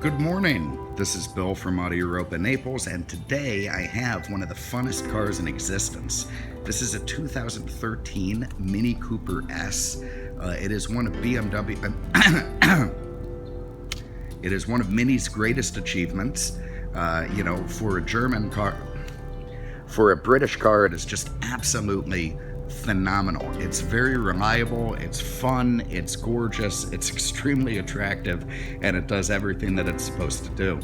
Good morning. This is Bill from Auto Europa Naples, and today I have one of the funnest cars in existence. This is a 2013 Mini Cooper S. It is one of BMW. It is one of Mini's greatest achievements. For a German car, for a British car, it is just absolutely phenomenal. It's very reliable, it's fun, it's gorgeous, it's extremely attractive, and it does everything that it's supposed to do.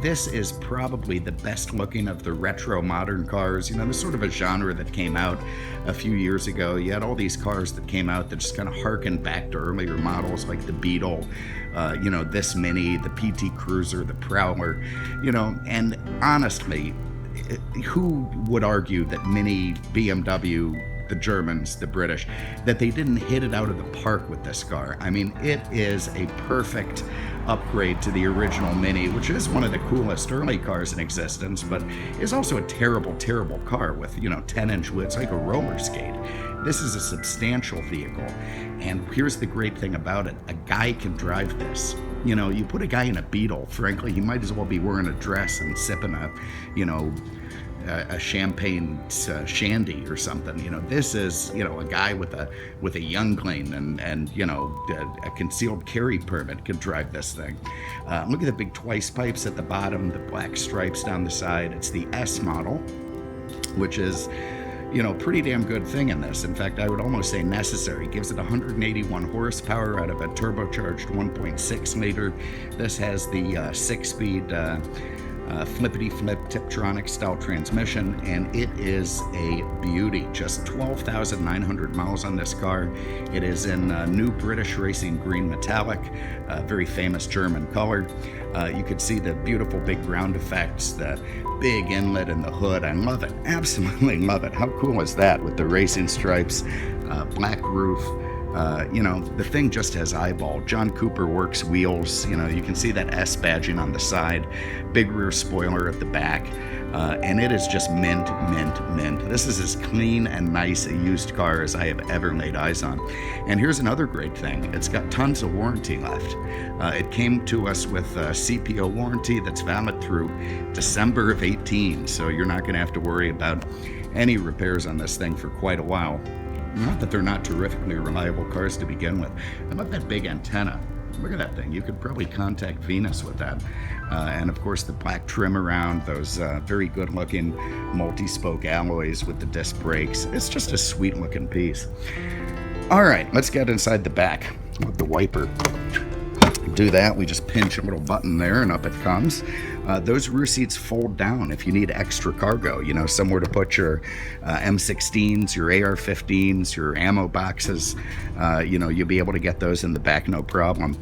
This is probably the best looking of the retro modern cars. There's sort of a genre that came out a few years ago. You had all these cars that came out that just kind of harkened back to earlier models like the Beetle, this Mini, the PT Cruiser, the Prowler, and honestly, who would argue that Mini, BMW, the Germans, the British, that they didn't hit it out of the park with this car? I mean, it is a perfect upgrade to the original Mini, which is one of the coolest early cars in existence, but is also a terrible, terrible car with, 10-inch wheels. It's like a roller skate. This is a substantial vehicle, and here's the great thing about it. A guy can drive this. You put a guy in a Beetle, frankly, he might as well be wearing a dress and sipping a champagne shandy or something. This is, a guy with a youngling and a concealed carry permit can drive this thing. Look at the big twice pipes at the bottom, the black stripes down the side. It's the S model, which is pretty damn good thing in this. In fact, I would almost say necessary. It gives it 181 horsepower out of a turbocharged 1.6 liter. This has the 6-speed flippity-flip Steptronic style transmission, and it is a beauty. Just 12,900 miles on this car. It is in new British Racing Green Metallic, very famous German color. You can see the beautiful big ground effects, the big inlet in the hood. I love it, absolutely love it. How cool is that with the racing stripes, black roof? The thing just has eyeball. John Cooper Works wheels. You can see that S badging on the side, big rear spoiler at the back, and it is just mint, mint, mint. This is as clean and nice a used car as I have ever laid eyes on. And here's another great thing. It's got tons of warranty left. It came to us with a CPO warranty that's valid through December of 18, so you're not going to have to worry about any repairs on this thing for quite a while. Not that they're not terrifically reliable cars to begin with. How about that big antenna? Look at that thing. You could probably contact Venus with that. And of course the black trim around, those very good looking multi-spoke alloys with the disc brakes. It's just a sweet looking piece. All right, let's get inside the back with the wiper. Do that, we just pinch a little button there and up it comes. Those rear seats fold down if you need extra cargo, somewhere to put your M16s, your AR-15s, your ammo boxes. You'll be able to get those in the back, no problem.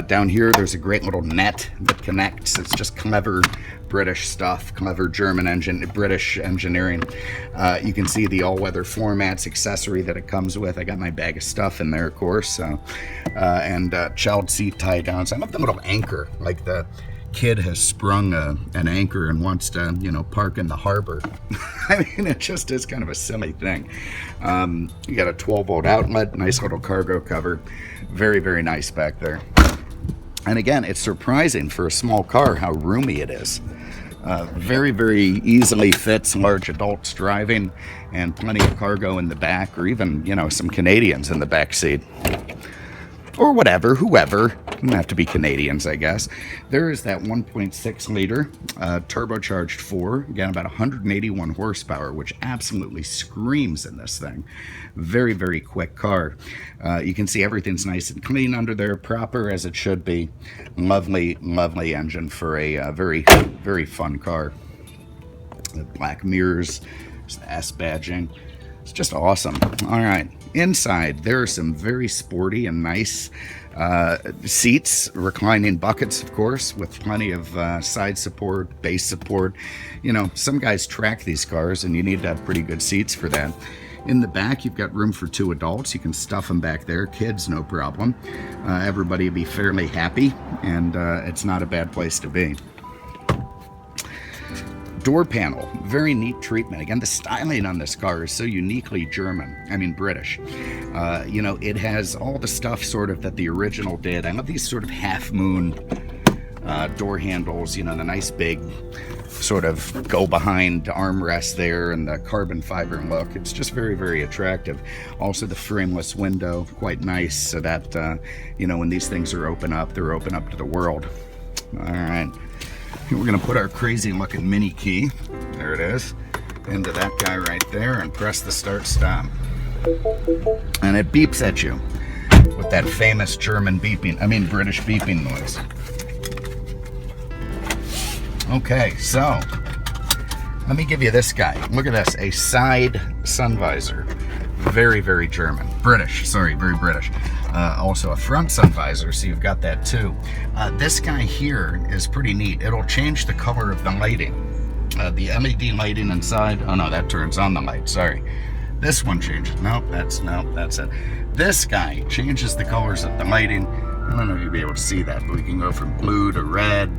Down here, there's a great little net that connects. It's just clever British stuff, clever British engineering. You can see the all-weather floor mats accessory that it comes with. I got my bag of stuff in there, of course, and child seat tie downs. I love the little anchor, like the kid has sprung an anchor and wants to, park in the harbor. I mean, it just is kind of a silly thing. You got a 12-volt outlet, nice little cargo cover. Very, very nice back there. And again, it's surprising for a small car how roomy it is. Very, very easily fits large adults driving, and plenty of cargo in the back, or even, some Canadians in the back seat. Or whatever, whoever. Doesn't have to be Canadians, I guess. There is that 1.6 liter turbocharged 4, again about 181 horsepower, which absolutely screams in this thing. Very, very quick car. You can see everything's nice and clean under there, proper as it should be. Lovely, lovely engine for a very, very fun car. The black mirrors, the S badging. It's just awesome. All right, inside there are some very sporty and nice seats, reclining buckets, of course, with plenty of side support, base support. Some guys track these cars, and you need to have pretty good seats for that. In the back, you've got room for 2 adults. You can stuff them back there. Kids, no problem. Everybody will be fairly happy, and it's not a bad place to be. Door panel, very neat treatment. Again, the styling on this car is so uniquely British. It has all the stuff sort of that the original did. I love these sort of half moon door handles, you know, the nice big sort of go behind armrest there, and the carbon fiber look. It's just very, very attractive. Also the frameless window, quite nice, so that you know, when these things are open up, they're open up to the world. All right, here we're gonna put our crazy looking mini key, there it is, into that guy right there, and press the start stop, and it beeps at you with that famous German beeping, British beeping noise. Okay, so let me give you this guy. Look at this, a side sun visor. Very, very German. British, sorry, very British. Also a front sun visor, so you've got that too. This guy here is pretty neat. It'll change the color of the lighting. The LED lighting inside, oh no, that turns on the light, sorry. This one changes, nope, that's it. This guy changes the colors of the lighting. I don't know if you'll be able to see that, but we can go from blue to red,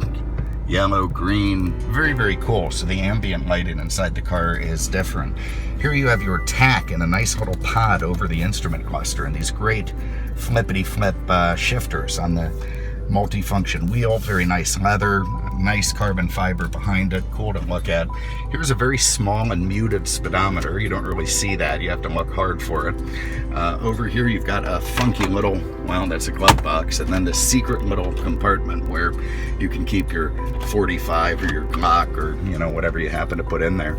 yellow, green, very, very cool. So the ambient lighting inside the car is different. Here you have your tack in a nice little pod over the instrument cluster, and these great flippity flip shifters on the multifunction wheel. Very nice leather, nice carbon fiber behind it, cool to look at. Here's a very small and muted speedometer. You don't really see that, you have to look hard for it. Over here you've got a funky little, well, that's a glove box, and then this secret little compartment where you can keep your 45 or your Glock, or you know, whatever you happen to put in there.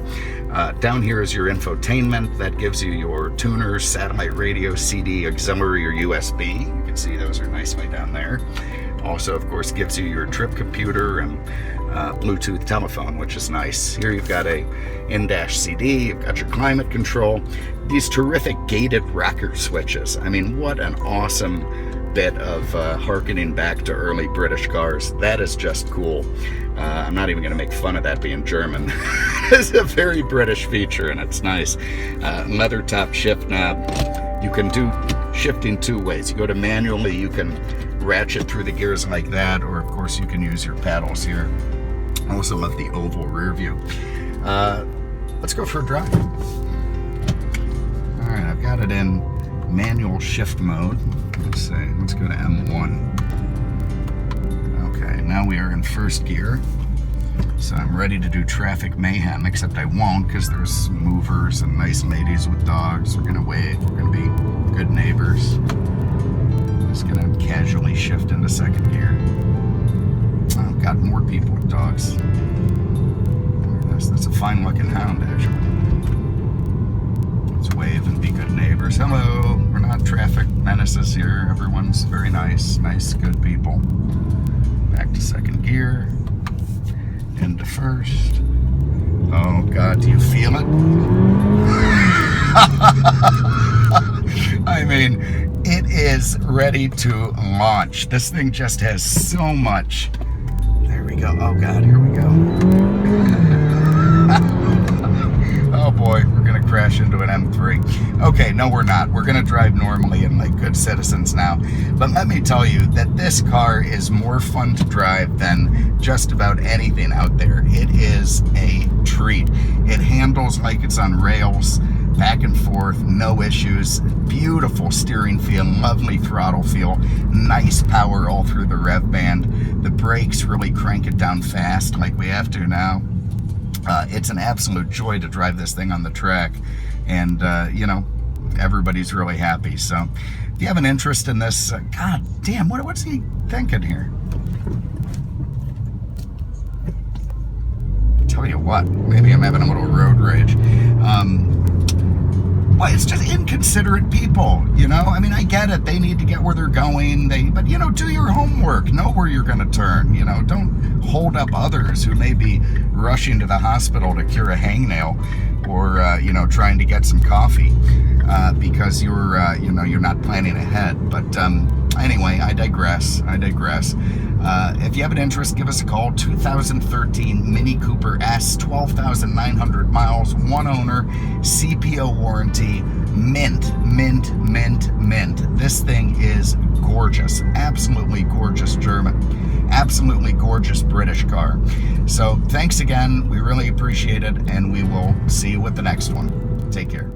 Down here is your infotainment. That gives you your tuners, satellite radio, CD, auxiliary, or USB. You can see those are nicely down there. Also, of course, gives you your trip computer and Bluetooth telephone, which is nice. Here you've got a in-dash CD, you've got your climate control, these terrific gated rocker switches. I mean, what an awesome bit of harkening back to early British cars. That is just cool. I'm not even going to make fun of that being German. It's a very British feature, and it's nice. Leather top shift knob. You can do shifting two ways. You go to manually, you can ratchet through the gears like that, or of course you can use your paddles here. I also love the oval rear view. Let's go for a drive. All right, I've got it in manual shift mode. Let's go to M1. Okay, now we are in first gear. So I'm ready to do traffic mayhem, except I won't, because there's movers and nice ladies with dogs. We're gonna wave, we're gonna be good neighbors. Just gonna casually shift into second gear. I've got more people with dogs. That's a fine looking hound, actually. Let's wave and be good neighbors. Hello, we're not traffic menaces here. Everyone's very nice, good people. Back to second gear. Into first. Oh God, do you feel it? I mean, it is ready to launch. This thing just has so much. There we go. Oh God, here we go. Oh boy, we're gonna crash into an M3. Okay, no we're not. We're gonna drive normally and like good citizens now. But let me tell you that this car is more fun to drive than just about anything out there. It is a treat. It handles like it's on rails, back and forth, no issues. Beautiful steering feel, lovely throttle feel, nice power all through the rev band. The brakes really crank it down fast like we have to now. It's an absolute joy to drive this thing on the track, and you know, everybody's really happy. So if you have an interest in this, God damn, what's he thinking here? Tell you what, maybe I'm having a little road rage. Well, it's just inconsiderate people, you know? I mean, I get it. They need to get where they're going. But, you know, do your homework. Know where you're going to turn, you know? Don't hold up others who may be rushing to the hospital to cure a hangnail or, you know, trying to get some coffee because you're, you know, you're not planning ahead. But anyway, I digress. If you have an interest, give us a call. 2013 Mini Cooper S, 12,900 miles, one owner, CPO warranty, mint. This thing is gorgeous, absolutely gorgeous German, absolutely gorgeous British car. So thanks again, we really appreciate it, and we will see you with the next one. Take care.